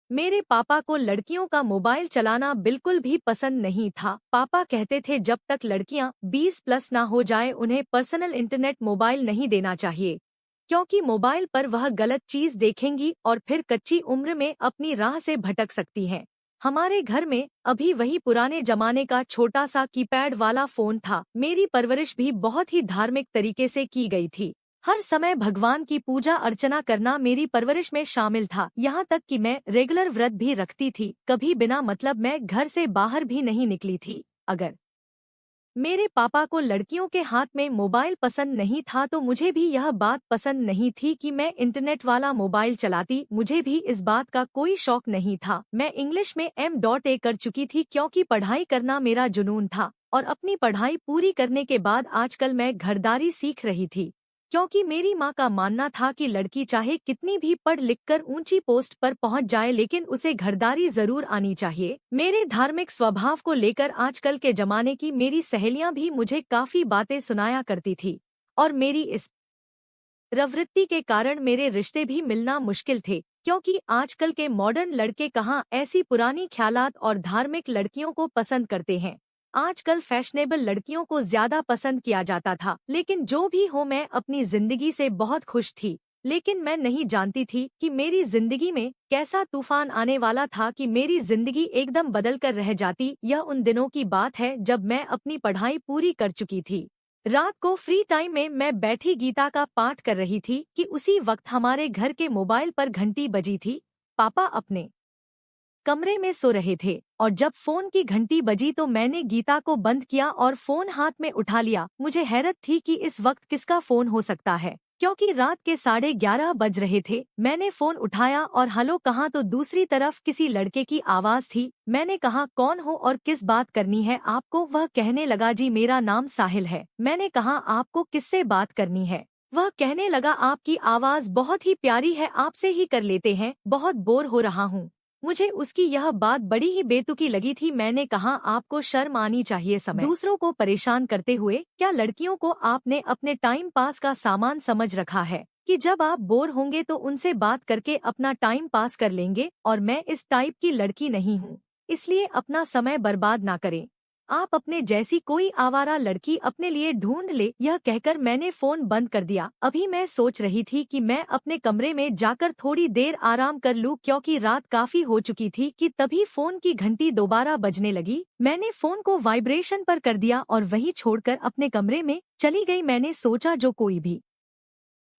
मेरे पापा को लड़कियों का मोबाइल चलाना बिल्कुल भी पसंद नहीं था। पापा कहते थे जब तक लड़कियां 20 प्लस ना हो जाए उन्हें पर्सनल इंटरनेट मोबाइल नहीं देना चाहिए, क्योंकि मोबाइल पर वह गलत चीज देखेंगी और फिर कच्ची उम्र में अपनी राह से भटक सकती हैं। हमारे घर में अभी वही पुराने जमाने का छोटा सा कीपैड वाला फोन था। मेरी परवरिश भी बहुत ही धार्मिक तरीके से की गई थी। हर समय भगवान की पूजा अर्चना करना मेरी परवरिश में शामिल था। यहाँ तक कि मैं रेगुलर व्रत भी रखती थी। कभी बिना मतलब मैं घर से बाहर भी नहीं निकली थी। अगर मेरे पापा को लड़कियों के हाथ में मोबाइल पसंद नहीं था तो मुझे भी यह बात पसंद नहीं थी कि मैं इंटरनेट वाला मोबाइल चलाती। मुझे भी इस बात का कोई शौक नहीं था। मैं इंग्लिश में M.A कर चुकी थी क्योंकि पढ़ाई करना मेरा जुनून था और अपनी पढ़ाई पूरी करने के बाद आजकल मैं घरदारी सीख रही थी, क्योंकि मेरी माँ का मानना था कि लड़की चाहे कितनी भी पढ़ लिख कर ऊंची पोस्ट पर पहुंच जाए लेकिन उसे घरदारी जरूर आनी चाहिए। मेरे धार्मिक स्वभाव को लेकर आजकल के जमाने की मेरी सहेलियां भी मुझे काफी बातें सुनाया करती थी और मेरी इस प्रवृत्ति के कारण मेरे रिश्ते भी मिलना मुश्किल थे, क्योंकि आजकल के मॉडर्न लड़के कहाँ ऐसी पुरानी ख्यालात और धार्मिक लड़कियों को पसंद करते हैं। आजकल फैशनेबल लड़कियों को ज्यादा पसंद किया जाता था। लेकिन जो भी हो, मैं अपनी जिंदगी से बहुत खुश थी। लेकिन मैं नहीं जानती थी कि मेरी जिंदगी में कैसा तूफान आने वाला था कि मेरी जिंदगी एकदम बदल कर रह जाती। यह उन दिनों की बात है जब मैं अपनी पढ़ाई पूरी कर चुकी थी। रात को फ्री टाइम में मैं बैठी गीता का पाठ कर रही थी कि उसी वक्त हमारे घर के मोबाइल पर घंटी बजी थी। पापा अपने कमरे में सो रहे थे और जब फोन की घंटी बजी तो मैंने गीता को बंद किया और फोन हाथ में उठा लिया। मुझे हैरत थी कि इस वक्त किसका फोन हो सकता है, क्योंकि रात के 11:30 बज रहे थे। मैंने फोन उठाया और हेलो कहा तो दूसरी तरफ किसी लड़के की आवाज थी। मैंने कहा कौन हो और किस बात करनी है आपको। वह कहने लगा जी मेरा नाम साहिल है। मैंने कहा आपको किससे बात करनी है। वह कहने लगा आपकी आवाज बहुत ही प्यारी है, आपसे ही कर लेते हैं, बहुत बोर हो रहा हूँ। मुझे उसकी यह बात बड़ी ही बेतुकी लगी थी। मैंने कहा आपको शर्म आनी चाहिए समय दूसरों को परेशान करते हुए। क्या लड़कियों को आपने अपने टाइम पास का सामान समझ रखा है कि जब आप बोर होंगे तो उनसे बात करके अपना टाइम पास कर लेंगे। और मैं इस टाइप की लड़की नहीं हूँ, इसलिए अपना समय बर्बाद ना करें। आप अपने जैसी कोई आवारा लड़की अपने लिए ढूंढ ले। यह कहकर मैंने फोन बंद कर दिया। अभी मैं सोच रही थी कि मैं अपने कमरे में जाकर थोड़ी देर आराम कर लूं, क्योंकि रात काफी हो चुकी थी कि तभी फोन की घंटी दोबारा बजने लगी। मैंने फोन को वाइब्रेशन पर कर दिया और वहीं छोड़कर अपने कमरे में चली गई। मैंने सोचा जो कोई भी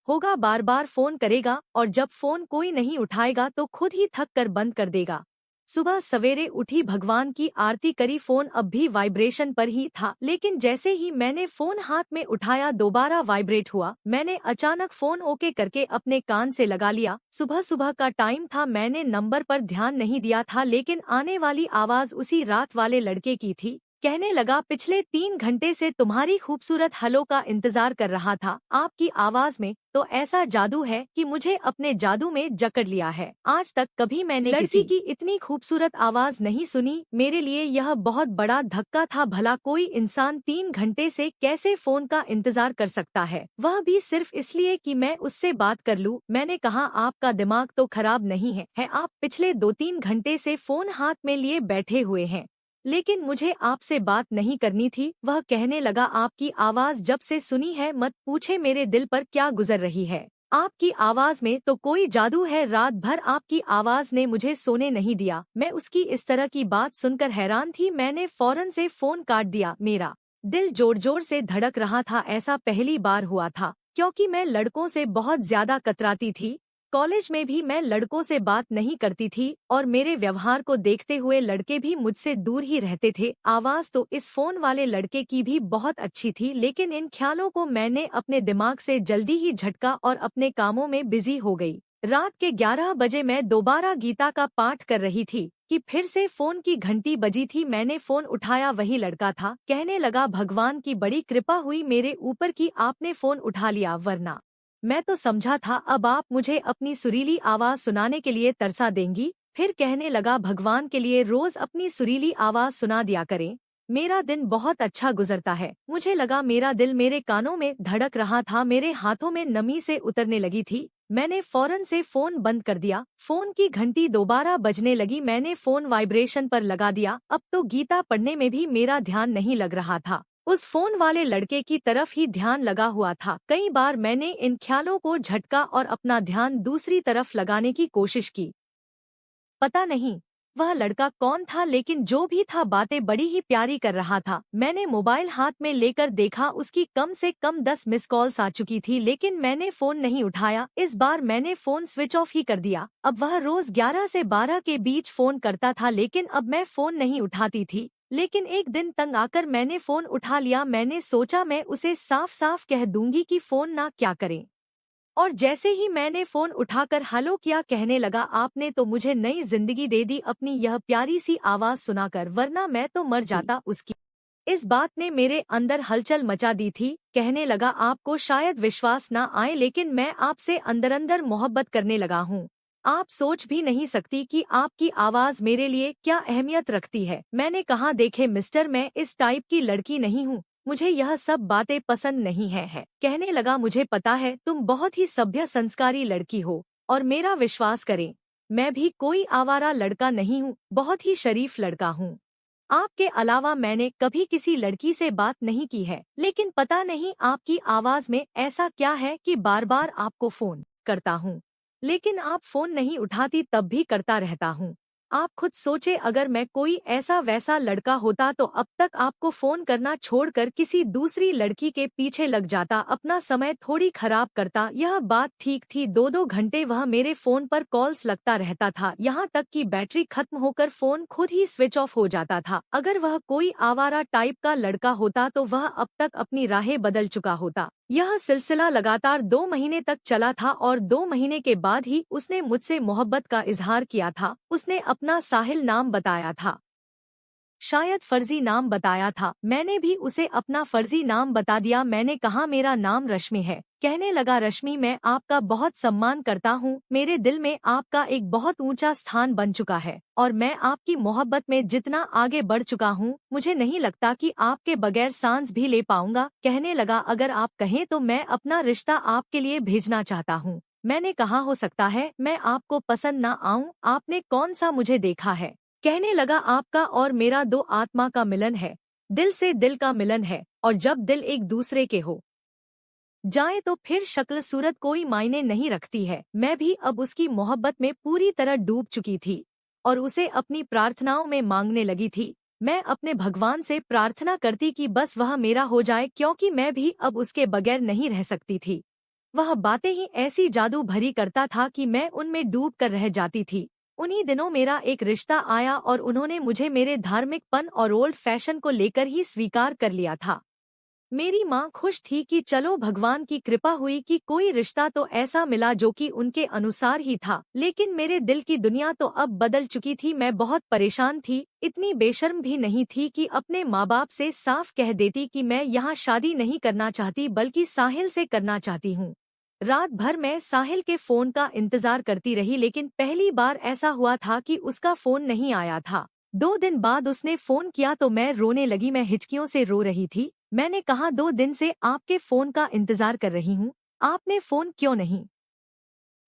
होगा बार बार फोन करेगा और जब फोन कोई नहीं उठाएगा तो खुद ही थक कर बंद कर देगा। सुबह सवेरे उठी, भगवान की आरती करी, फोन अब भी वाइब्रेशन पर ही था। लेकिन जैसे ही मैंने फोन हाथ में उठाया दोबारा वाइब्रेट हुआ। मैंने अचानक फोन ओके करके अपने कान से लगा लिया। सुबह सुबह का टाइम था, मैंने नंबर पर ध्यान नहीं दिया था, लेकिन आने वाली आवाज उसी रात वाले लड़के की थी। कहने लगा पिछले 3 घंटे से तुम्हारी खूबसूरत हलो का इंतजार कर रहा था। आपकी आवाज में तो ऐसा जादू है कि मुझे अपने जादू में जकड़ लिया है। आज तक कभी मैंने लड़की की इतनी खूबसूरत आवाज नहीं सुनी। मेरे लिए यह बहुत बड़ा धक्का था। भला कोई इंसान 3 घंटे से कैसे फोन का इंतजार कर सकता है, वह भी सिर्फ इसलिए कि मैं उससे बात कर लूं। मैंने कहा आपका दिमाग तो खराब नहीं है आप पिछले 2-3 घंटे से फोन हाथ में लिए बैठे हुए हैं। लेकिन मुझे आपसे बात नहीं करनी थी। वह कहने लगा आपकी आवाज जब से सुनी है मत पूछे मेरे दिल पर क्या गुजर रही है। आपकी आवाज में तो कोई जादू है। रात भर आपकी आवाज ने मुझे सोने नहीं दिया। मैं उसकी इस तरह की बात सुनकर हैरान थी। मैंने फौरन से फोन काट दिया। मेरा दिल जोर जोर से धड़क रहा था। ऐसा पहली बार हुआ था, क्योंकि मैं लड़कों से बहुत ज्यादा कतराती थी। कॉलेज में भी मैं लड़कों से बात नहीं करती थी और मेरे व्यवहार को देखते हुए लड़के भी मुझसे दूर ही रहते थे। आवाज तो इस फोन वाले लड़के की भी बहुत अच्छी थी, लेकिन इन ख्यालों को मैंने अपने दिमाग से जल्दी ही झटका और अपने कामों में बिजी हो गई। रात के 11 बजे मैं दोबारा गीता का पाठ कर रही थी कि फिर से फोन की घंटी बजी थी। मैंने फोन उठाया, वही लड़का था। कहने लगा भगवान की बड़ी कृपा हुई मेरे ऊपर कि आपने फोन उठा लिया, वरना मैं तो समझा था अब आप मुझे अपनी सुरीली आवाज सुनाने के लिए तरसा देंगी। फिर कहने लगा भगवान के लिए रोज अपनी सुरीली आवाज सुना दिया करें, मेरा दिन बहुत अच्छा गुजरता है। मुझे लगा मेरा दिल मेरे कानों में धड़क रहा था, मेरे हाथों में नमी से उतरने लगी थी। मैंने फौरन से फोन बंद कर दिया। फोन की घंटी दोबारा बजने लगी। मैंने फोन वाइब्रेशन पर लगा दिया। अब तो गीता पढ़ने में भी मेरा ध्यान नहीं लग रहा था, उस फोन वाले लड़के की तरफ ही ध्यान लगा हुआ था। कई बार मैंने इन ख्यालों को झटका और अपना ध्यान दूसरी तरफ लगाने की कोशिश की। पता नहीं वह लड़का कौन था, लेकिन जो भी था बातें बड़ी ही प्यारी कर रहा था। मैंने मोबाइल हाथ में लेकर देखा, उसकी कम से कम 10 मिस कॉल्स आ चुकी थी, लेकिन मैंने फोन नहीं उठाया। इस बार मैंने फोन स्विच ऑफ ही कर दिया। अब वह रोज 11 से 12 के बीच फोन करता था, लेकिन अब मैं फोन नहीं उठाती थी। लेकिन एक दिन तंग आकर मैंने फोन उठा लिया। मैंने सोचा मैं उसे साफ साफ कह दूंगी कि फोन ना क्या करे। और जैसे ही मैंने फोन उठाकर हेलो किया, कहने लगा, आपने तो मुझे नई जिंदगी दे दी अपनी यह प्यारी सी आवाज सुनाकर, वरना मैं तो मर जाता। उसकी इस बात ने मेरे अंदर हलचल मचा दी थी। कहने लगा, आपको शायद विश्वास ना आए, लेकिन मैं आपसे अंदर अंदर मोहब्बत करने लगा हूँ। आप सोच भी नहीं सकती कि आपकी आवाज मेरे लिए क्या अहमियत रखती है। मैंने कहा, देखे मिस्टर, मैं इस टाइप की लड़की नहीं हूँ, मुझे यह सब बातें पसंद नहीं है। कहने लगा, मुझे पता है तुम बहुत ही सभ्य संस्कारी लड़की हो, और मेरा विश्वास करें, मैं भी कोई आवारा लड़का नहीं हूँ, बहुत ही शरीफ लड़का हूँ। आपके अलावा मैंने कभी किसी लड़की से बात नहीं की है, लेकिन पता नहीं आपकी आवाज में ऐसा क्या है कि बार बार आपको फोन करता हूँ, लेकिन आप फोन नहीं उठाती, तब भी करता रहता हूँ। आप खुद सोचे, अगर मैं कोई ऐसा वैसा लड़का होता तो अब तक आपको फोन करना छोड़कर किसी दूसरी लड़की के पीछे लग जाता, अपना समय थोड़ी खराब करता। यह बात ठीक थी। 2-2 घंटे वह मेरे फोन पर कॉल्स लगता रहता था, यहाँ तक कि बैटरी खत्म होकर फोन खुद ही स्विच ऑफ हो जाता था। अगर वह कोई आवारा टाइप का लड़का होता तो वह अब तक अपनी राहें बदल चुका होता। यह सिलसिला लगातार 2 महीने तक चला था, और 2 महीने के बाद ही उसने मुझसे मोहब्बत का इजहार किया था। उसने अपना साहिल नाम बताया था, शायद फर्जी नाम बताया था। मैंने भी उसे अपना फर्जी नाम बता दिया। मैंने कहा, मेरा नाम रश्मि है। कहने लगा, रश्मि, मैं आपका बहुत सम्मान करता हूँ, मेरे दिल में आपका एक बहुत ऊंचा स्थान बन चुका है, और मैं आपकी मोहब्बत में जितना आगे बढ़ चुका हूँ, मुझे नहीं लगता कि आपके बगैर सांस भी ले पाऊंगा। कहने लगा, अगर आप कहें तो मैं अपना रिश्ता आपके लिए भेजना चाहता हूँ। मैंने कहा, हो सकता है मैं आपको पसंद ना आऊं, आपने कौन सा मुझे देखा है। कहने लगा, आपका और मेरा 2 आत्मा का मिलन है, दिल से दिल का मिलन है, और जब दिल एक दूसरे के हो जाए तो फिर शक्ल सूरत कोई मायने नहीं रखती है। मैं भी अब उसकी मोहब्बत में पूरी तरह डूब चुकी थी, और उसे अपनी प्रार्थनाओं में मांगने लगी थी। मैं अपने भगवान से प्रार्थना करती कि बस वह मेरा हो जाए, क्योंकि मैं भी अब उसके बगैर नहीं रह सकती थी। वह बातें ही ऐसी जादू भरी करता था कि मैं उनमें डूब कर रह जाती थी। उन्हीं दिनों मेरा एक रिश्ता आया, और उन्होंने मुझे मेरे धार्मिकपन और ओल्ड फैशन को लेकर ही स्वीकार कर लिया था। मेरी माँ खुश थी कि चलो भगवान की कृपा हुई कि कोई रिश्ता तो ऐसा मिला जो कि उनके अनुसार ही था। लेकिन मेरे दिल की दुनिया तो अब बदल चुकी थी। मैं बहुत परेशान थी, इतनी बेशर्म भी नहीं थी कि अपने माँ बाप से साफ कह देती कि मैं यहाँ शादी नहीं करना चाहती, बल्कि साहिल से करना चाहती हूँ। रात भर मैं साहिल के फोन का इंतजार करती रही, लेकिन पहली बार ऐसा हुआ था कि उसका फोन नहीं आया था। 2 दिन बाद उसने फोन किया तो मैं रोने लगी। मैं हिचकियों से रो रही थी। मैंने कहा, 2 दिन से आपके फोन का इंतजार कर रही हूँ, आपने फोन क्यों नहीं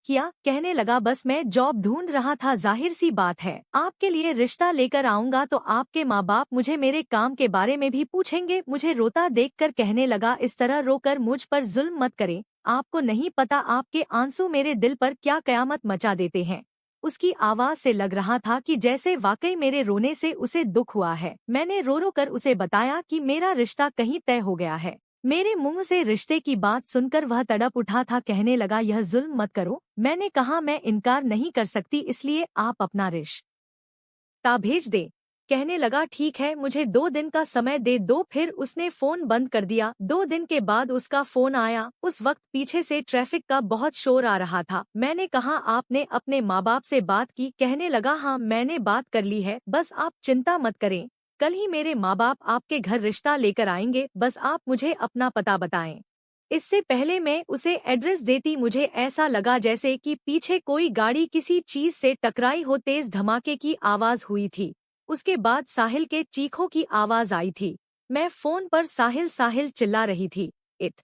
किया। कहने लगा, बस मैं जॉब ढूंढ रहा था, जाहिर सी बात है आपके लिए रिश्ता लेकर आऊंगा तो आपके माँ बाप मुझे मेरे काम के बारे में भी पूछेंगे। मुझे रोता देखकर कहने लगा, इस तरह रोकर मुझ पर जुल्म मत करें, आपको नहीं पता आपके आंसू मेरे दिल पर क्या कयामत मचा देते हैं। उसकी आवाज से लग रहा था कि जैसे वाकई मेरे रोने से उसे दुख हुआ है। मैंने रो रो कर उसे बताया कि मेरा रिश्ता कहीं तय हो गया है। मेरे मुंह से रिश्ते की बात सुनकर वह तड़प उठा था। कहने लगा, यह जुल्म मत करो। मैंने कहा, मैं इनकार नहीं कर सकती, इसलिए आप अपना रिश्ता भेज दे। कहने लगा, ठीक है, मुझे 2 दिन का समय दे दो। फिर उसने फोन बंद कर दिया। 2 दिन के बाद उसका फोन आया। उस वक्त पीछे से ट्रैफिक का बहुत शोर आ रहा था। मैंने कहा, आपने अपने माँ बाप से बात की। कहने लगा, हाँ मैंने बात कर ली है, बस आप चिंता मत करें, कल ही मेरे माँ बाप आपके घर रिश्ता लेकर आएंगे, बस आप मुझे अपना पता बताएं। इससे पहले मैं उसे एड्रेस देती, मुझे ऐसा लगा जैसे कि पीछे कोई गाड़ी किसी चीज से टकराई हो। तेज धमाके की आवाज हुई थी। उसके बाद साहिल के चीखों की आवाज आई थी। मैं फोन पर साहिल साहिल चिल्ला रही थी। इत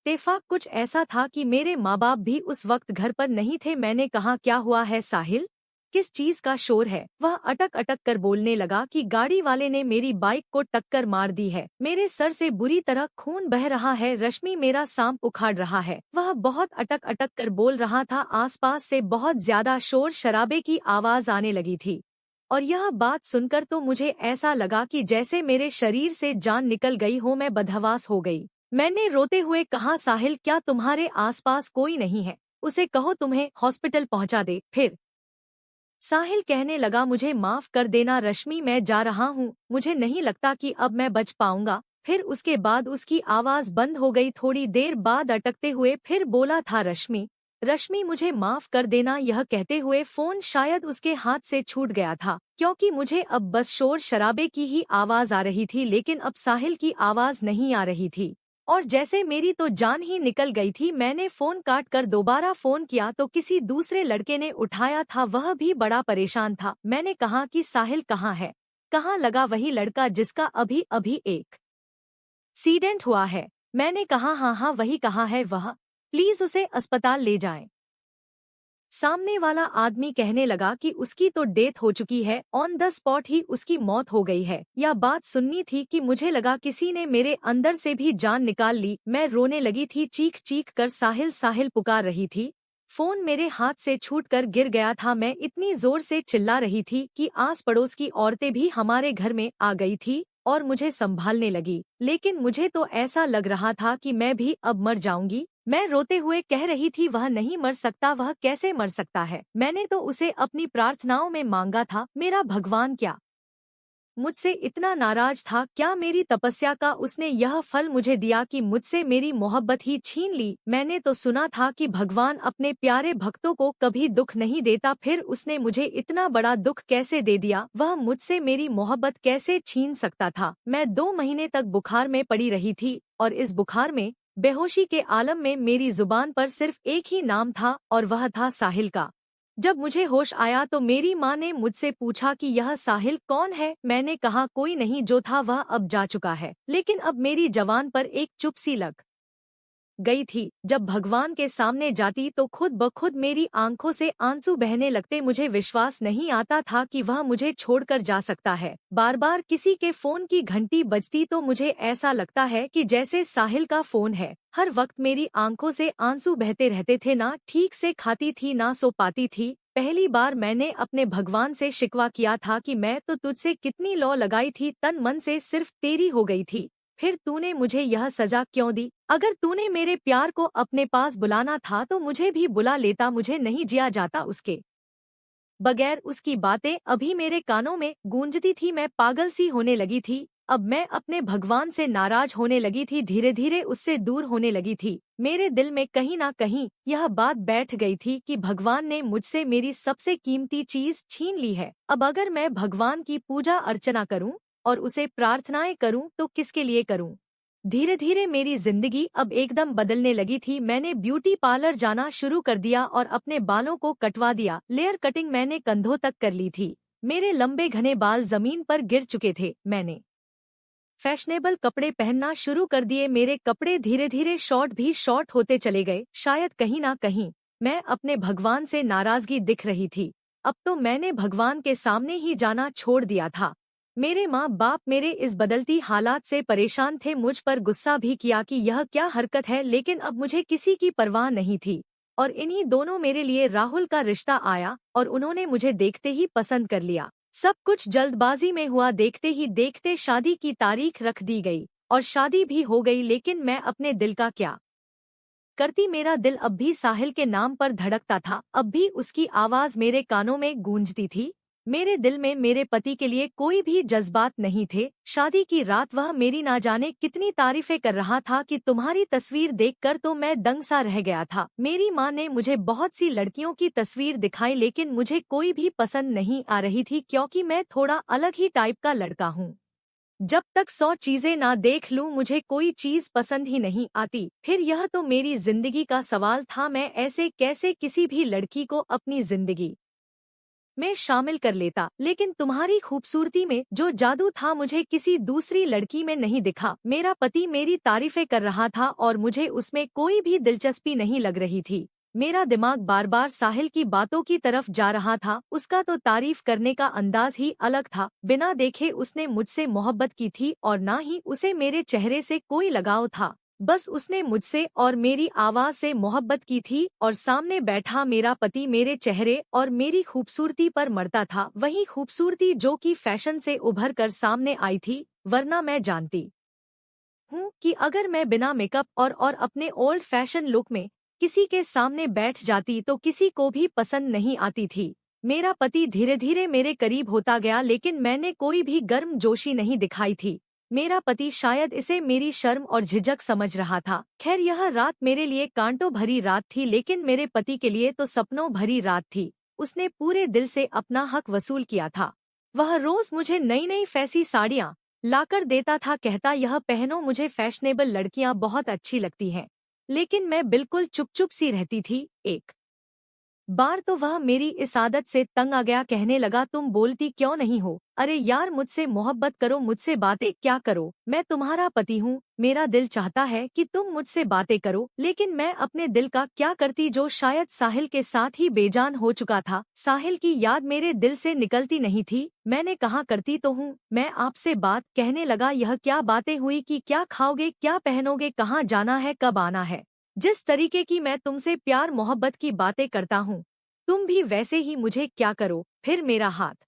इत्तेफाक कुछ ऐसा था कि मेरे माँ बाप भी उस वक्त घर पर नहीं थे। मैंने कहा, क्या हुआ है साहिल, किस चीज का शोर है? वह अटक अटक कर बोलने लगा कि गाड़ी वाले ने मेरी बाइक को टक्कर मार दी है, मेरे सर से बुरी तरह खून बह रहा है, रश्मि मेरा सांप उखाड़ रहा है। वह बहुत अटक अटक कर बोल रहा था। आसपास से बहुत ज्यादा शोर शराबे की आवाज आने लगी थी और यह बात सुनकर तो मुझे ऐसा लगा कि जैसे मेरे शरीर से जान निकल गई हो, मैं बदहवास हो गई। मैंने रोते हुए कहा, साहिल क्या तुम्हारे आसपास कोई नहीं है? उसे कहो तुम्हें हॉस्पिटल पहुंचा दे। फिर साहिल कहने लगा, मुझे माफ कर देना रश्मि, मैं जा रहा हूँ, मुझे नहीं लगता कि अब मैं बच पाऊंगा। फिर उसके बाद उसकी आवाज बंद हो गई। थोड़ी देर बाद अटकते हुए फिर बोला था, रश्मि रश्मि मुझे माफ कर देना। यह कहते हुए फोन शायद उसके हाथ से छूट गया था, क्योंकि मुझे अब बस शोर शराबे की ही आवाज आ रही थी, लेकिन अब साहिल की आवाज नहीं आ रही थी। और जैसे मेरी तो जान ही निकल गई थी। मैंने फोन काट कर दोबारा फोन किया तो किसी दूसरे लड़के ने उठाया था, वह भी बड़ा परेशान था। मैंने कहा कि साहिल कहाँ है, कहाँ लगा वही लड़का जिसका अभी अभी एक एक्सीडेंट हुआ है? मैंने कहा, हाँ हाँ वही, कहाँ है वह, प्लीज उसे अस्पताल ले जाएं। सामने वाला आदमी कहने लगा कि उसकी तो डेथ हो चुकी है, ऑन द स्पॉट ही उसकी मौत हो गई है। यह बात सुननी थी कि मुझे लगा किसी ने मेरे अंदर से भी जान निकाल ली। मैं रोने लगी थी, चीख चीख कर साहिल साहिल पुकार रही थी। फोन मेरे हाथ से छूटकर गिर गया था। मैं इतनी जोर से चिल्ला रही थी कि आस पड़ोस की औरतें भी हमारे घर में आ गई थी और मुझे संभालने लगी, लेकिन मुझे तो ऐसा लग रहा था कि मैं भी अब मर जाऊंगी। मैं रोते हुए कह रही थी, वह नहीं मर सकता, वह कैसे मर सकता है? मैंने तो उसे अपनी प्रार्थनाओं में मांगा था। मेरा भगवान क्या मुझसे इतना नाराज था? क्या मेरी तपस्या का उसने यह फल मुझे दिया कि मुझसे मेरी मोहब्बत ही छीन ली? मैंने तो सुना था कि भगवान अपने प्यारे भक्तों को कभी दुख नहीं देता, फिर उसने मुझे इतना बड़ा दुख कैसे दे दिया? वह मुझसे मेरी मोहब्बत कैसे छीन सकता था? मैं 2 महीने तक बुखार में पड़ी रही थी और इस बुखार में, बेहोशी के आलम में, मेरी जुबान पर सिर्फ एक ही नाम था और वह था साहिल का। जब मुझे होश आया तो मेरी माँ ने मुझसे पूछा कि यह साहिल कौन है? मैंने कहा, कोई नहीं, जो था वह अब जा चुका है। लेकिन अब मेरी जबान पर एक चुप सी लग गई थी। जब भगवान के सामने जाती तो खुद ब खुद मेरी आंखों से आंसू बहने लगते। मुझे विश्वास नहीं आता था कि वह मुझे छोड़कर जा सकता है। बार बार किसी के फोन की घंटी बजती तो मुझे ऐसा लगता है कि जैसे साहिल का फोन है। हर वक्त मेरी आंखों से आंसू बहते रहते थे। ना ठीक से खाती थी, ना सो पाती थी। पहली बार मैंने अपने भगवान से शिकवा किया था कि मैं तो तुझसे कितनी लौ लगाई थी, तन मन से सिर्फ तेरी हो गई थी, फिर तूने मुझे यह सजा क्यों दी? अगर तूने मेरे प्यार को अपने पास बुलाना था तो मुझे भी बुला लेता, मुझे नहीं जिया जाता उसके बगैर। उसकी बातें अभी मेरे कानों में गूंजती थी। मैं पागल सी होने लगी थी। अब मैं अपने भगवान से नाराज होने लगी थी, धीरे धीरे उससे दूर होने लगी थी। मेरे दिल में कहीं ना कहीं यह बात बैठ गई थी कि भगवान ने मुझसे मेरी सबसे कीमती चीज छीन ली है। अब अगर मैं भगवान की पूजा अर्चना करूं और उसे प्रार्थनाएं करूं तो किसके लिए करूं? धीरे धीरे मेरी जिंदगी अब एकदम बदलने लगी थी। मैंने ब्यूटी पार्लर जाना शुरू कर दिया और अपने बालों को कटवा दिया। लेयर कटिंग मैंने कंधों तक कर ली थी। मेरे लंबे घने बाल जमीन पर गिर चुके थे। मैंने फैशनेबल कपड़े पहनना शुरू कर दिए। मेरे कपड़े धीरे धीरे शॉर्ट भी शॉर्ट होते चले गए। शायद कहीं ना कहीं मैं अपने भगवान से नाराजगी दिख रही थी। अब तो मैंने भगवान के सामने ही जाना छोड़ दिया था। मेरे माँ बाप मेरे इस बदलती हालात से परेशान थे, मुझ पर गुस्सा भी किया कि यह क्या हरकत है, लेकिन अब मुझे किसी की परवाह नहीं थी। और इन्हीं दोनों मेरे लिए राहुल का रिश्ता आया और उन्होंने मुझे देखते ही पसंद कर लिया। सब कुछ जल्दबाजी में हुआ। देखते ही देखते शादी की तारीख रख दी गई और शादी भी हो गई। लेकिन मैं अपने दिल का क्या करती? मेरा दिल अब भी साहिल के नाम पर धड़कता था, अब भी उसकी आवाज मेरे कानों में गूंजती थी। मेरे दिल में मेरे पति के लिए कोई भी जज्बात नहीं थे। शादी की रात वह मेरी ना जाने कितनी तारीफें कर रहा था कि तुम्हारी तस्वीर देखकर तो मैं दंग सा रह गया था। मेरी माँ ने मुझे बहुत सी लड़कियों की तस्वीर दिखाई, लेकिन मुझे कोई भी पसंद नहीं आ रही थी, क्योंकि मैं थोड़ा अलग ही टाइप का लड़का हूँ। जब तक 100 चीजें ना देख लूं मुझे कोई चीज पसंद ही नहीं आती। फिर यह तो मेरी जिंदगी का सवाल था, मैं ऐसे कैसे किसी भी लड़की को अपनी जिंदगी मैं शामिल कर लेता, लेकिन तुम्हारी खूबसूरती में जो जादू था मुझे किसी दूसरी लड़की में नहीं दिखा। मेरा पति मेरी तारीफें कर रहा था और मुझे उसमें कोई भी दिलचस्पी नहीं लग रही थी। मेरा दिमाग बार बार साहिल की बातों की तरफ जा रहा था। उसका तो तारीफ करने का अंदाज ही अलग था। बिना देखे उसने मुझसे मोहब्बत की थी और ना ही उसे मेरे चेहरे से कोई लगाव था। बस उसने मुझसे और मेरी आवाज से मोहब्बत की थी और सामने बैठा मेरा पति मेरे चेहरे और मेरी खूबसूरती पर मरता था। वही खूबसूरती जो कि फैशन से उभर कर सामने आई थी, वरना मैं जानती हूँ कि अगर मैं बिना मेकअप और अपने ओल्ड फैशन लुक में किसी के सामने बैठ जाती तो किसी को भी पसंद नहीं आती थी। मेरा पति धीरे धीरे मेरे करीब होता गया, लेकिन मैंने कोई भी गर्म जोशी नहीं दिखाई थी। मेरा पति शायद इसे मेरी शर्म और झिझक समझ रहा था। खैर, यह रात मेरे लिए कांटों भरी रात थी, लेकिन मेरे पति के लिए तो सपनों भरी रात थी। उसने पूरे दिल से अपना हक वसूल किया था। वह रोज मुझे नई नई फैंसी साड़ियाँ लाकर देता था, कहता यह पहनो, मुझे फैशनेबल लड़कियां बहुत अच्छी लगती हैं। लेकिन मैं बिल्कुल चुप चुप सी रहती थी। एक बार तो वह मेरी इस आदत से तंग आ गया, कहने लगा तुम बोलती क्यों नहीं हो? अरे यार, मुझसे मोहब्बत करो, मुझसे बातें क्या करो, मैं तुम्हारा पति हूँ। मेरा दिल चाहता है कि तुम मुझसे बातें करो, लेकिन मैं अपने दिल का क्या करती जो शायद साहिल के साथ ही बेजान हो चुका था। साहिल की याद मेरे दिल से निकलती नहीं थी। मैंने कहा करती तो हूँ मैं आपसे बात, कहने लगा यह क्या बातें हुई कि क्या खाओगे, क्या पहनोगे, कहाँ जाना है, कब आना है। जिस तरीके की मैं तुमसे प्यार मोहब्बत की बातें करता हूँ, तुम भी वैसे ही मुझे क्या करो। फिर मेरा हाथ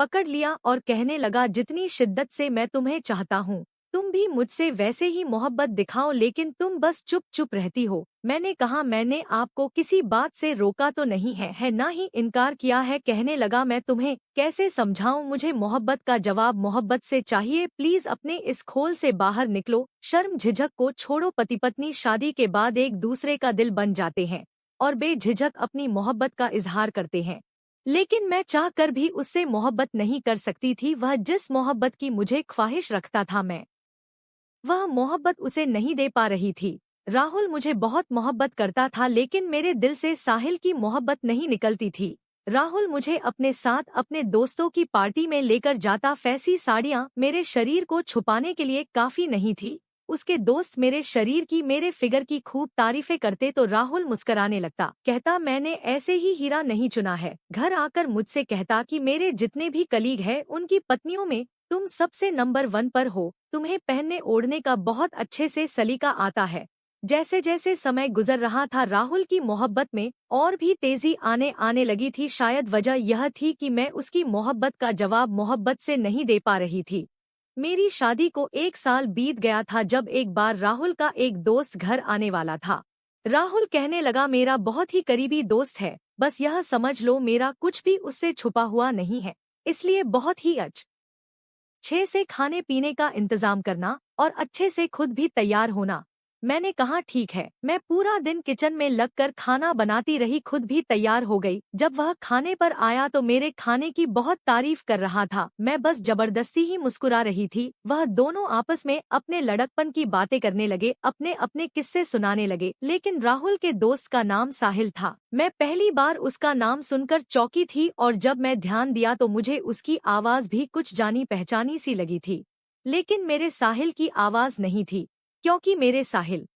पकड़ लिया और कहने लगा जितनी शिद्दत से मैं तुम्हें चाहता हूँ, तुम भी मुझसे वैसे ही मोहब्बत दिखाओ, लेकिन तुम बस चुप चुप रहती हो। मैंने कहा मैंने आपको किसी बात से रोका तो नहीं है ना ही इनकार किया है। कहने लगा मैं तुम्हें कैसे समझाऊं, मुझे मोहब्बत का जवाब मोहब्बत से चाहिए। प्लीज अपने इस खोल से बाहर निकलो, शर्म झिझक को छोड़ो। पति पत्नी शादी के बाद एक दूसरे का दिल बन जाते हैं और बेझिझक अपनी मोहब्बत का इजहार करते हैं, लेकिन मैं चाह कर भी उससे मोहब्बत नहीं कर सकती थी। वह जिस मोहब्बत की मुझे ख्वाहिश रखता था, मैं वह मोहब्बत उसे नहीं दे पा रही थी। राहुल मुझे बहुत मोहब्बत करता था, लेकिन मेरे दिल से साहिल की मोहब्बत नहीं निकलती थी। राहुल मुझे अपने साथ अपने दोस्तों की पार्टी में लेकर जाता। फैंसी साड़ियाँ मेरे शरीर को छुपाने के लिए काफी नहीं थी। उसके दोस्त मेरे शरीर की, मेरे फिगर की खूब तारीफें करते तो राहुल मुस्कुराने लगता, कहता मैंने ऐसे ही हीरा नहीं चुना है। घर आकर मुझसे कहता कि मेरे जितने भी कलीग हैं उनकी पत्नियों में तुम सबसे नंबर 1 पर हो। तुम्हें पहनने ओढ़ने का बहुत अच्छे से सलीका आता है। जैसे जैसे समय गुजर रहा था, राहुल की मोहब्बत में और भी तेजी आने लगी थी। शायद वजह यह थी कि मैं उसकी मोहब्बत का जवाब मोहब्बत से नहीं दे पा रही थी। मेरी शादी को 1 साल बीत गया था जब एक बार राहुल का एक दोस्त घर आने वाला था। राहुल कहने लगा मेरा बहुत ही करीबी दोस्त है, बस यह समझ लो मेरा कुछ भी उससे छुपा हुआ नहीं है, इसलिए बहुत ही अच्छे से खाने पीने का इंतजाम करना और अच्छे से खुद भी तैयार होना। मैंने कहा ठीक है। मैं पूरा दिन किचन में लगकर खाना बनाती रही, खुद भी तैयार हो गई। जब वह खाने पर आया तो मेरे खाने की बहुत तारीफ कर रहा था। मैं बस जबरदस्ती ही मुस्कुरा रही थी। वह दोनों आपस में अपने लड़कपन की बातें करने लगे, अपने अपने किस्से सुनाने लगे। लेकिन राहुल के दोस्त का नाम साहिल था। मैं पहली बार उसका नाम सुनकर चौंकी थी और जब मैं ध्यान दिया तो मुझे उसकी आवाज भी कुछ जानी पहचानी सी लगी थी। लेकिन मेरे साहिल की आवाज नहीं थी, क्योंकि मेरे साहिल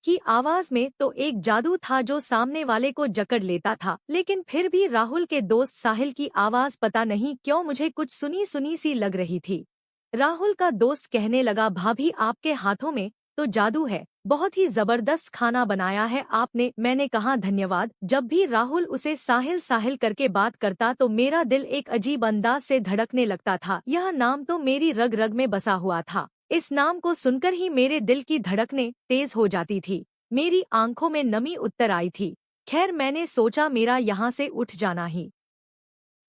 की आवाज में तो एक जादू था जो सामने वाले को जकड़ लेता था। लेकिन फिर भी राहुल के दोस्त साहिल की आवाज पता नहीं क्यों मुझे कुछ सुनी सुनी सी लग रही थी। राहुल का दोस्त कहने लगा भाभी आपके हाथों में तो जादू है, बहुत ही जबरदस्त खाना बनाया है आपने। मैंने कहा धन्यवाद। जब भी राहुल उसे साहिल साहिल करके बात करता तो मेरा दिल एक अजीब अंदाज से धड़कने लगता था। यह नाम तो मेरी रग रग में बसा हुआ था। इस नाम को सुनकर ही मेरे दिल की धड़कनें तेज हो जाती थी, मेरी आंखों में नमी उतर आई थी। खैर, मैंने सोचा मेरा यहाँ से उठ जाना ही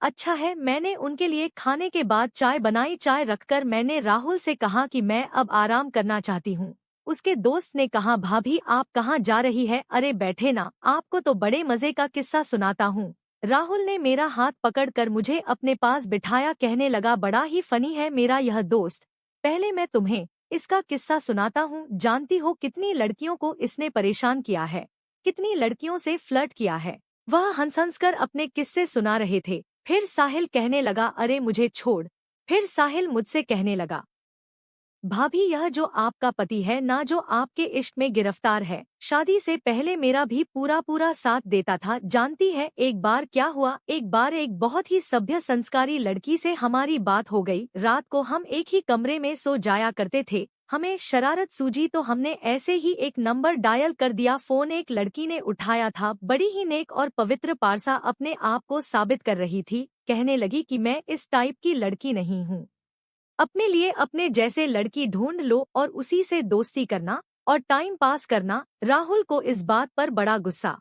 अच्छा है। मैंने उनके लिए खाने के बाद चाय बनाई। चाय रखकर मैंने राहुल से कहा कि मैं अब आराम करना चाहती हूँ। उसके दोस्त ने कहा भाभी आप कहाँ जा रही है? अरे बैठे ना, आपको तो बड़े मजे का किस्सा सुनाता हूँ। राहुल ने मेरा हाथ पकड़कर मुझे अपने पास बिठाया, कहने लगा बड़ा ही फनी है मेरा यह दोस्त। पहले मैं तुम्हें इसका किस्सा सुनाता हूँ। जानती हो कितनी लड़कियों को इसने परेशान किया है, कितनी लड़कियों से फ्लर्ट किया है। वह हंस हंस कर अपने किस्से सुना रहे थे। फिर साहिल कहने लगा, अरे मुझे छोड़। फिर साहिल मुझसे कहने लगा, भाभी यह जो आपका पति है ना, जो आपके इश्क में गिरफ्तार है, शादी से पहले मेरा भी पूरा पूरा साथ देता था। जानती है एक बार क्या हुआ? एक बार एक बहुत ही सभ्य संस्कारी लड़की से हमारी बात हो गई। रात को हम एक ही कमरे में सो जाया करते थे। हमें शरारत सूझी तो हमने ऐसे ही एक नंबर डायल कर दिया। फोन एक लड़की ने उठाया था, बड़ी ही नेक और पवित्र पारसा अपने आप को साबित कर रही थी। कहने लगी कि मैं इस टाइप की लड़की नहीं हूँ, अपने लिए अपने जैसे लड़की ढूंढ लो और उसी से दोस्ती करना और टाइम पास करना। राहुल को इस बात पर बड़ा गुस्सा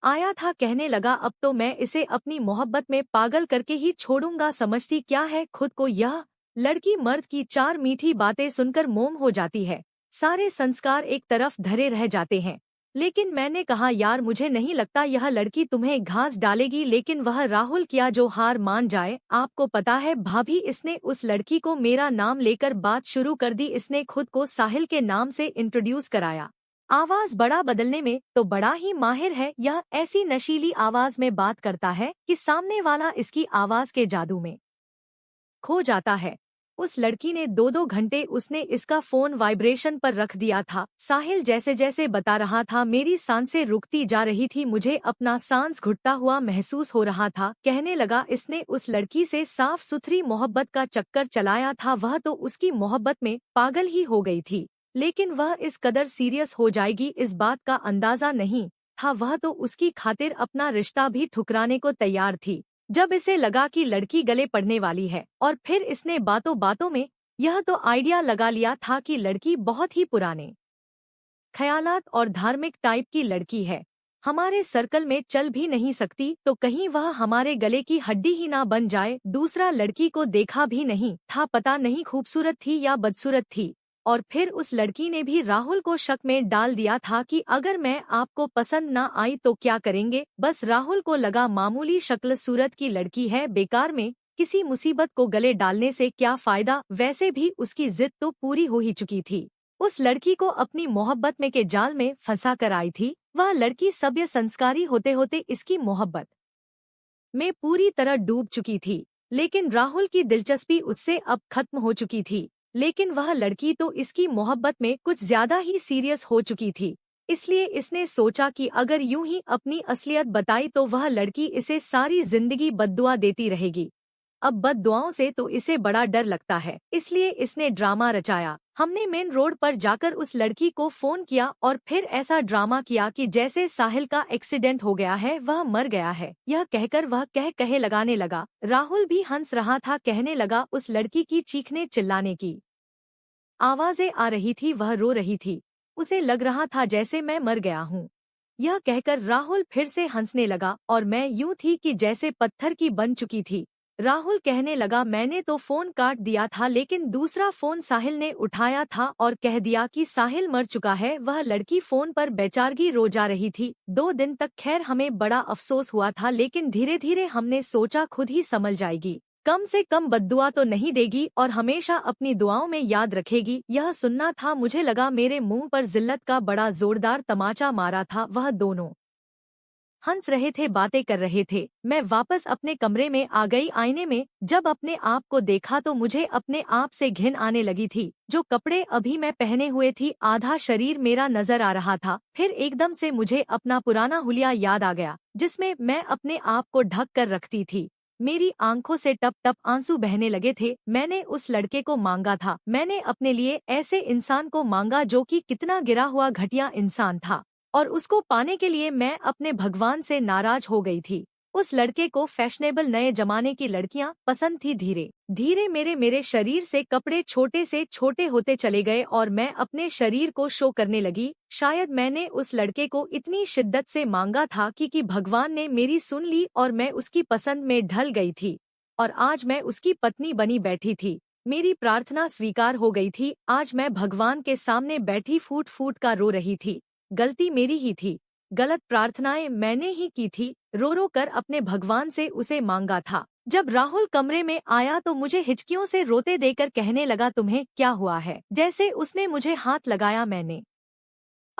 आया था। कहने लगा, अब तो मैं इसे अपनी मोहब्बत में पागल करके ही छोड़ूंगा। समझती क्या है खुद को यह लड़की? मर्द की चार मीठी बातें सुनकर मोम हो जाती है, सारे संस्कार एक तरफ धरे रह जाते हैं। लेकिन मैंने कहा, यार मुझे नहीं लगता यह लड़की तुम्हें घास डालेगी। लेकिन वह राहुल क्या जो हार मान जाए? आपको पता है भाभी, इसने उस लड़की को मेरा नाम लेकर बात शुरू कर दी। इसने खुद को साहिल के नाम से इंट्रोड्यूस कराया। आवाज बड़ा बदलने में तो बड़ा ही माहिर है। यह ऐसी नशीली आवाज में बात करता है कि सामने वाला इसकी आवाज के जादू में खो जाता है। उस लड़की ने 2-2 घंटे उसने इसका फोन वाइब्रेशन पर रख दिया था। साहिल जैसे जैसे बता रहा था, मेरी सांसें रुकती जा रही थी, मुझे अपना सांस घुटता हुआ महसूस हो रहा था। कहने लगा, इसने उस लड़की से साफ सुथरी मोहब्बत का चक्कर चलाया था। वह तो उसकी मोहब्बत में पागल ही हो गई थी, लेकिन वह इस कदर सीरियस हो जाएगी इस बात का अंदाजा नहीं था। वह तो उसकी खातिर अपना रिश्ता भी ठुकराने को तैयार थी जब इसे लगा कि लड़की गले पड़ने वाली है। और फिर इसने बातों बातों में यह तो आइडिया लगा लिया था कि लड़की बहुत ही पुराने ख्यालात और धार्मिक टाइप की लड़की है, हमारे सर्कल में चल भी नहीं सकती, तो कहीं वह हमारे गले की हड्डी ही ना बन जाए। दूसरा लड़की को देखा भी नहीं था, पता नहीं खूबसूरत थी या बदसूरत थी। और फिर उस लड़की ने भी राहुल को शक में डाल दिया था कि अगर मैं आपको पसंद ना आई तो क्या करेंगे। बस राहुल को लगा मामूली शक्ल सूरत की लड़की है, बेकार में किसी मुसीबत को गले डालने से क्या फायदा। वैसे भी उसकी जिद तो पूरी हो ही चुकी थी। उस लड़की को अपनी मोहब्बत में के जाल में फंसा कर आई थी। वह लड़की सभ्य संस्कारी होते होते इसकी मोहब्बत में पूरी तरह डूब चुकी थी। लेकिन राहुल की दिलचस्पी उससे अब खत्म हो चुकी थी। लेकिन वह लड़की तो इसकी मोहब्बत में कुछ ज्यादा ही सीरियस हो चुकी थी। इसलिए इसने सोचा कि अगर यूं ही अपनी असलियत बताई तो वह लड़की इसे सारी जिंदगी बद्दुआ देती रहेगी। अब बद्दुआओं से तो इसे बड़ा डर लगता है, इसलिए इसने ड्रामा रचाया। हमने मेन रोड पर जाकर उस लड़की को फोन किया और फिर ऐसा ड्रामा किया कि जैसे साहिल का एक्सीडेंट हो गया है, वह मर गया है। यह कहकर वह कह कहे लगाने लगा। राहुल भी हंस रहा था। कहने लगा, उस लड़की की चीखने चिल्लाने की आवाजें आ रही थी, वह रो रही थी, उसे लग रहा था जैसे मैं मर गया हूँ। यह कहकर राहुल फिर से हंसने लगा और मैं यूं थी कि जैसे पत्थर की बन चुकी थी। राहुल कहने लगा, मैंने तो फोन काट दिया था, लेकिन दूसरा फोन साहिल ने उठाया था और कह दिया कि साहिल मर चुका है। वह लड़की फोन पर बेचारगी रो जा रही थी। 2 दिन तक खैर हमें बड़ा अफसोस हुआ था, लेकिन धीरे धीरे हमने सोचा खुद ही संभल जाएगी, कम से कम बद्दुआ तो नहीं देगी और हमेशा अपनी दुआओं में याद रखेगी। यह सुनना था। मुझे लगा मेरे मुंह पर जिल्लत का बड़ा जोरदार तमाचा मारा था। वह दोनों हंस रहे थे, बातें कर रहे थे। मैं वापस अपने कमरे में आ गई। आईने में जब अपने आप को देखा तो मुझे अपने आप से घिन आने लगी थी। जो कपड़े अभी मैं पहने हुए थी, आधा शरीर मेरा नजर आ रहा था। फिर एकदम से मुझे अपना पुराना हुलिया याद आ गया, जिसमें मैं अपने आप को ढक कर रखती थी। मेरी आंखों से टप टप आंसू बहने लगे थे। मैंने उस लड़के को मांगा था, मैंने अपने लिए ऐसे इंसान को मांगा जो कि कितना गिरा हुआ घटिया इंसान था, और उसको पाने के लिए मैं अपने भगवान से नाराज हो गई थी। उस लड़के को फैशनेबल नए जमाने की लड़कियां पसंद थी। धीरे धीरे मेरे शरीर से कपड़े छोटे से छोटे होते चले गए और मैं अपने शरीर को शो करने लगी। शायद मैंने उस लड़के को इतनी शिद्दत से मांगा था कि भगवान ने मेरी सुन ली और मैं उसकी पसंद में ढल गई थी और आज मैं उसकी पत्नी बनी बैठी थी। मेरी प्रार्थना स्वीकार हो गई थी। आज मैं भगवान के सामने बैठी फूट फूट का रो रही थी। गलती मेरी ही थी, गलत प्रार्थनाएं मैंने ही की थी। रो रो कर अपने भगवान से उसे मांगा था। जब राहुल कमरे में आया तो मुझे हिचकियों से रोते देकर कहने लगा, तुम्हें क्या हुआ है? जैसे उसने मुझे हाथ लगाया। मैंने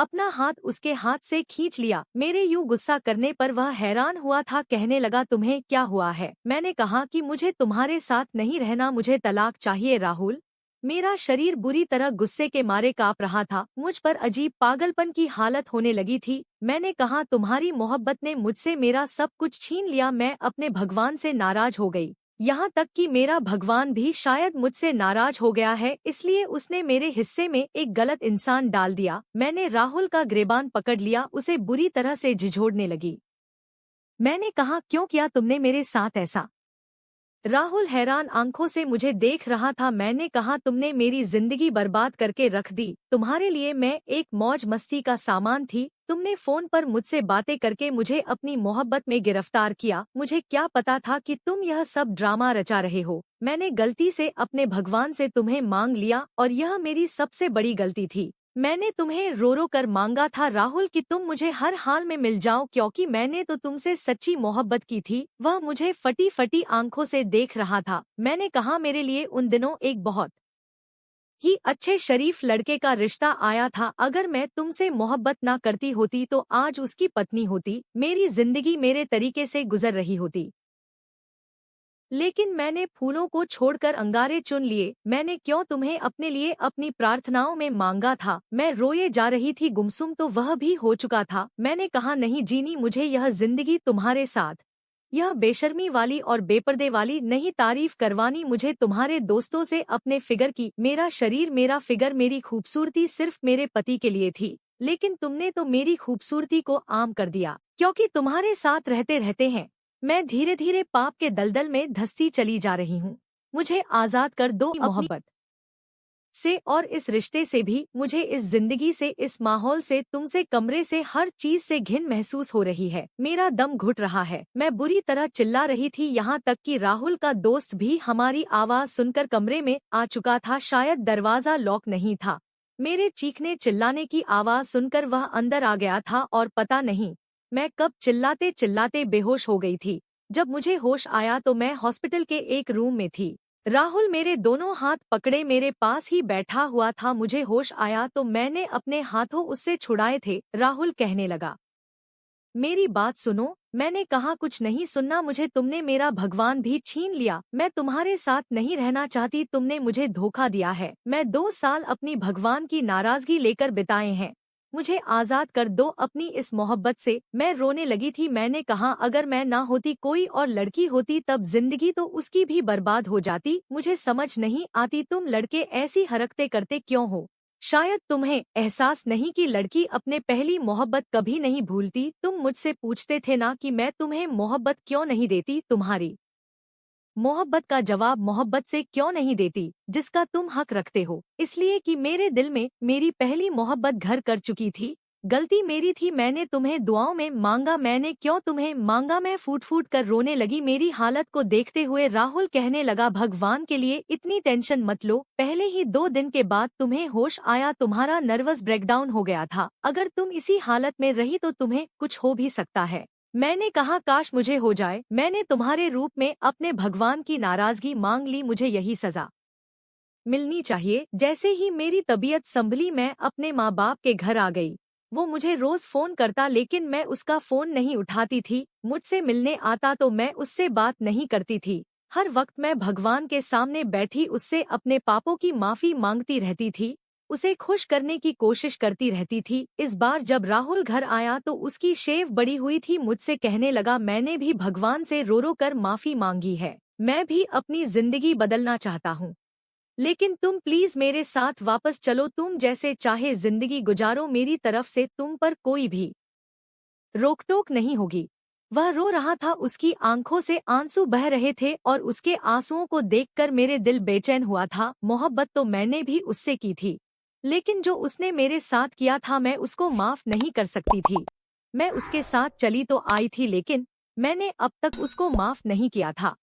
अपना हाथ उसके हाथ से खींच लिया। मेरे यूं गुस्सा करने पर वह हैरान हुआ था। कहने लगा, तुम्हें क्या हुआ है? मैंने कहा कि मुझे तुम्हारे साथ नहीं रहना, मुझे तलाक चाहिए राहुल। मेरा शरीर बुरी तरह गुस्से के मारे कांप रहा था। मुझ पर अजीब पागलपन की हालत होने लगी थी। मैंने कहा, तुम्हारी मोहब्बत ने मुझसे मेरा सब कुछ छीन लिया। मैं अपने भगवान से नाराज हो गई, यहाँ तक कि मेरा भगवान भी शायद मुझसे नाराज हो गया है, इसलिए उसने मेरे हिस्से में एक गलत इंसान डाल दिया। मैंने राहुल का गिरबान पकड़ लिया, उसे बुरी तरह से झिझोड़ने लगी। मैंने कहा, क्यों किया तुमने मेरे साथ ऐसा? राहुल हैरान आंखों से मुझे देख रहा था। मैंने कहा, तुमने मेरी जिंदगी बर्बाद करके रख दी। तुम्हारे लिए मैं एक मौज मस्ती का सामान थी। तुमने फोन पर मुझसे बातें करके मुझे अपनी मोहब्बत में गिरफ्तार किया। मुझे क्या पता था कि तुम यह सब ड्रामा रचा रहे हो। मैंने गलती से अपने भगवान से तुम्हें मांग लिया और यह मेरी सबसे बड़ी गलती थी। मैंने तुम्हें रो रो कर मांगा था राहुल कि तुम मुझे हर हाल में मिल जाओ, क्योंकि मैंने तो तुमसे सच्ची मोहब्बत की थी। वह मुझे फटी फटी आंखों से देख रहा था। मैंने कहा, मेरे लिए उन दिनों एक बहुत ही अच्छे शरीफ लड़के का रिश्ता आया था। अगर मैं तुमसे मोहब्बत ना करती होती तो आज उसकी पत्नी होती। मेरी जिंदगी मेरे तरीके से गुजर रही होती। लेकिन मैंने फूलों को छोड़कर अंगारे चुन लिए। मैंने क्यों तुम्हें अपने लिए अपनी प्रार्थनाओं में मांगा था। मैं रोए जा रही थी, गुमसुम तो वह भी हो चुका था। मैंने कहा, नहीं जीनी मुझे यह जिंदगी तुम्हारे साथ। यह बेशर्मी वाली और बेपर्दे वाली नहीं तारीफ करवानी मुझे तुम्हारे दोस्तों से अपने फिगर की। मेरा शरीर, मेरा फिगर, मेरी खूबसूरती सिर्फ मेरे पति के लिए थी। लेकिन तुमने तो मेरी खूबसूरती को आम कर दिया। क्योंकि तुम्हारे साथ रहते रहते हैं मैं धीरे धीरे पाप के दलदल में धंसती चली जा रही हूँ। मुझे आजाद कर दो अपनी मोहब्बत से और इस रिश्ते से भी। मुझे इस जिंदगी से, इस माहौल से, तुमसे, कमरे से, हर चीज से घिन महसूस हो रही है। मेरा दम घुट रहा है। मैं बुरी तरह चिल्ला रही थी, यहाँ तक कि राहुल का दोस्त भी हमारी आवाज सुनकर कमरे में आ चुका था। शायद दरवाजा लॉक नहीं था। मेरे चीखने चिल्लाने की आवाज सुनकर वह अंदर आ गया था और पता नहीं मैं कब चिल्लाते चिल्लाते बेहोश हो गई थी। जब मुझे होश आया तो मैं हॉस्पिटल के एक रूम में थी। राहुल मेरे दोनों हाथ पकड़े मेरे पास ही बैठा हुआ था। मुझे होश आया तो मैंने अपने हाथों उससे छुड़ाए थे। राहुल कहने लगा, मेरी बात सुनो। मैंने कहा, कुछ नहीं सुनना मुझे। तुमने मेरा भगवान भी छीन लिया। मैं तुम्हारे साथ नहीं रहना चाहती। तुमने मुझे धोखा दिया है। मैं 2 साल अपनी भगवान की नाराजगी लेकर बिताए हैं। मुझे आजाद कर दो अपनी इस मोहब्बत से। मैं रोने लगी थी। मैंने कहा, अगर मैं ना होती, कोई और लड़की होती, तब जिंदगी तो उसकी भी बर्बाद हो जाती। मुझे समझ नहीं आती तुम लड़के ऐसी हरकतें करते क्यों हो। शायद तुम्हें एहसास नहीं कि लड़की अपने पहली मोहब्बत कभी नहीं भूलती। तुम मुझसे पूछते थे ना कि मैं तुम्हें मोहब्बत क्यों नहीं देती। तुम्हारी मोहब्बत का जवाब मोहब्बत से क्यों नहीं देती, जिसका तुम हक रखते हो। इसलिए कि मेरे दिल में मेरी पहली मोहब्बत घर कर चुकी थी। गलती मेरी थी। मैंने तुम्हें दुआओं में मांगा। मैंने क्यों तुम्हें मांगा। मैं फूट फूट कर रोने लगी। मेरी हालत को देखते हुए राहुल कहने लगा, भगवान के लिए इतनी टेंशन मत लो। पहले ही 2 दिन के बाद तुम्हें होश आया। तुम्हारा नर्वस ब्रेकडाउन हो गया था। अगर तुम इसी हालत में रही तो तुम्हें कुछ हो भी सकता है। मैंने कहा, काश मुझे हो जाए। मैंने तुम्हारे रूप में अपने भगवान की नाराजगी मांग ली। मुझे यही सजा मिलनी चाहिए। जैसे ही मेरी तबीयत संभली मैं अपने माँ बाप के घर आ गई। वो मुझे रोज फोन करता, लेकिन मैं उसका फोन नहीं उठाती थी। मुझसे मिलने आता तो मैं उससे बात नहीं करती थी। हर वक्त मैं भगवान के सामने बैठी उससे अपने पापों की माफी मांगती रहती थी। उसे खुश करने की कोशिश करती रहती थी। इस बार जब राहुल घर आया तो उसकी शेव बड़ी हुई थी। मुझसे कहने लगा, मैंने भी भगवान से रो रो कर माफी मांगी है। मैं भी अपनी जिंदगी बदलना चाहता हूँ। लेकिन तुम प्लीज मेरे साथ वापस चलो। तुम जैसे चाहे जिंदगी गुजारो। मेरी तरफ से तुम पर कोई भी रोक टोक नहीं होगी। वह रो रहा था। उसकी आंखों से आंसू बह रहे थे और उसके आंसुओं को देखकर मेरे दिल बेचैन हुआ था। मोहब्बत तो मैंने भी उससे की थी, लेकिन जो उसने मेरे साथ किया था मैं उसको माफ नहीं कर सकती थी। मैं उसके साथ चली तो आई थी, लेकिन मैंने अब तक उसको माफ नहीं किया था।